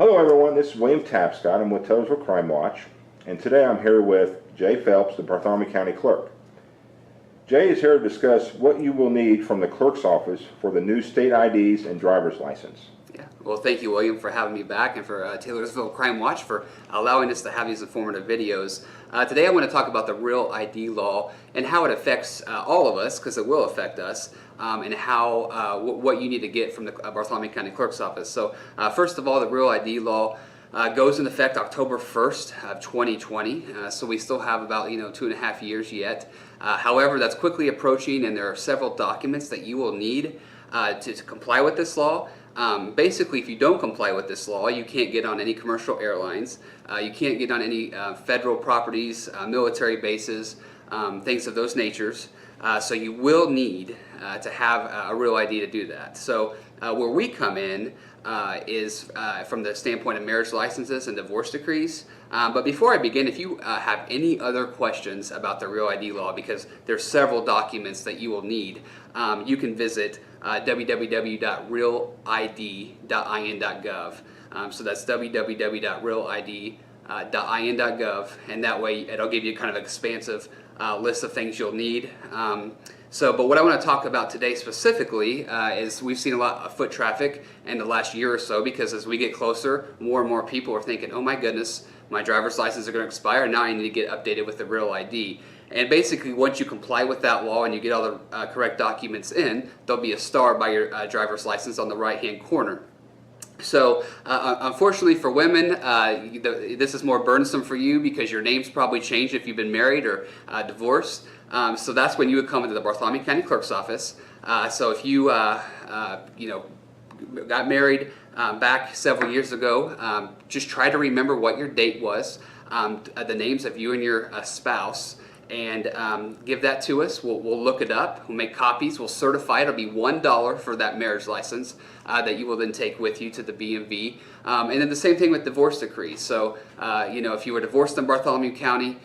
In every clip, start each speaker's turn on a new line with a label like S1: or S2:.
S1: Hello everyone, this is William Tapscott. I'm with Taylorsville Crime Watch, and today I'm here with Jay Phelps, the Bartholomew County Clerk. Jay is here to discuss what you will need from the Clerks Office for the new state IDs and driver's license.
S2: Yeah. Well, thank you, William, for having me back, and for Taylorsville Crime Watch for allowing us to have these informative videos. Today I want to talk about the Real ID law and how it affects all of us, because it will affect us, and how what you need to get from the Bartholomew County Clerk's Office. So first of all, the Real ID law goes into effect October 1st of 2020, so we still have about 2.5 years yet. However, that's quickly approaching, and there are several documents that you will need to comply with this law. Basically, if you don't comply with this law, you can't get on any commercial airlines, you can't get on any federal properties, military bases, things of those natures. So you will need to have a real ID to do that. So where we come in is from the standpoint of marriage licenses and divorce decrees. But before I begin, if you have any other questions about the Real ID law, because there's several documents that you will need, you can visit www.realid.in.gov. So that's www.realid.in.gov, and that way it'll give you kind of an expansive list of things you'll need. But what I want to talk about today specifically is we've seen a lot of foot traffic in the last year or so, because as we get closer, more and more people are thinking, oh my goodness, my driver's license is going to expire, now I need to get updated with the Real ID. And basically, once you comply with that law and you get all the correct documents in, there'll be a star by your driver's license on the right-hand corner. So unfortunately for women, this is more burdensome for you, because your name's probably changed if you've been married or divorced. So that's when you would come into the Bartholomew County Clerk's Office. So if you got married back several years ago, just try to remember what your date was, the names of you and your spouse, and give that to us. We'll look it up, we'll make copies, we'll certify it. It'll be $1 for that marriage license that you will then take with you to the BMV. And then the same thing with divorce decrees. So if you were divorced in Bartholomew County,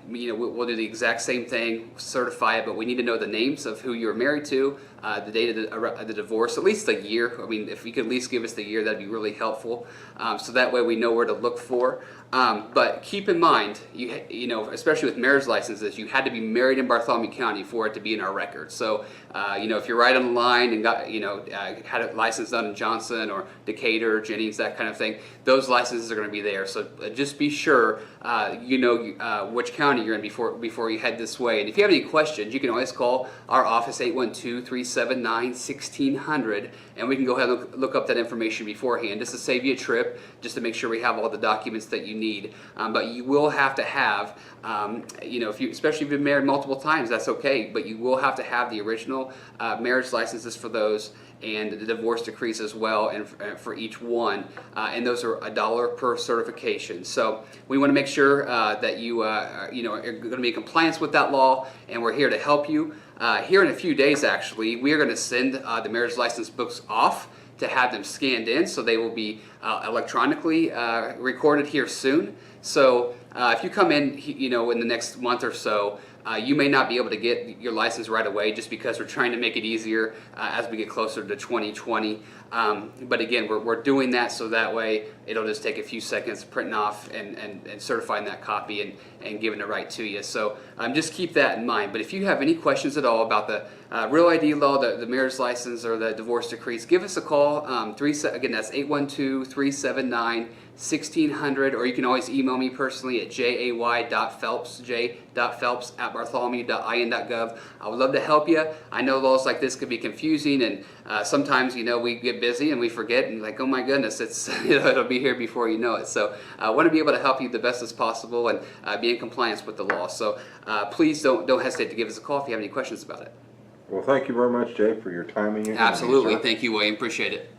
S2: we'll do the exact same thing, certify it, but we need to know the names of who you're married to, the date of the divorce, at least a year. I mean, if you could at least give us the year, that'd be really helpful, so that way we know where to look for. But keep in mind, especially with marriage licenses, you had to be married in Bartholomew County for it to be in our record. So, if you're right on the line and got, had a license done in Johnson or Decatur, Jennings, that kind of thing, those licenses are going to be there. So just be sure which county you're in before you head this way. And if you have any questions, you can always call our office, 812-379-1600, and we can go ahead and look up that information beforehand, just to save you a trip, just to make sure we have all the documents that you need. But you will have to have, especially if you've been married multiple times, that's okay, but you will have to have the original marriage licenses for those, and the divorce decrees as well, and for each one, and those are $1 per certification. So we want to make sure that you are going to be in compliance with that law, and we're here to help you. Here in a few days, actually, we are going to send the marriage license books off to have them scanned in, so they will be electronically recorded here soon. So if you come in, in the next month or so, you may not be able to get your license right away, just because we're trying to make it easier as we get closer to 2020. But again, we're doing that so that way it'll just take a few seconds printing off and certifying that copy and giving it right to you. So just keep that in mind. But if you have any questions at all about the Real ID law, the marriage license, or the divorce decrees, give us a call. Again, that's 812-379-1600, or you can always email me personally at jay.phelps, jay.phelps@bartholomew.in.gov. I would love to help you. I know laws like this could be confusing, and sometimes we get busy and we forget, and like, oh my goodness, it's it'll be here before you know it. So I want to be able to help you the best as possible and be in compliance with the law. So please don't hesitate to give us a call if you have any questions about it.
S1: Well, thank you very much, Jay, for your time and your
S2: Absolutely. Thank you, William. Appreciate it.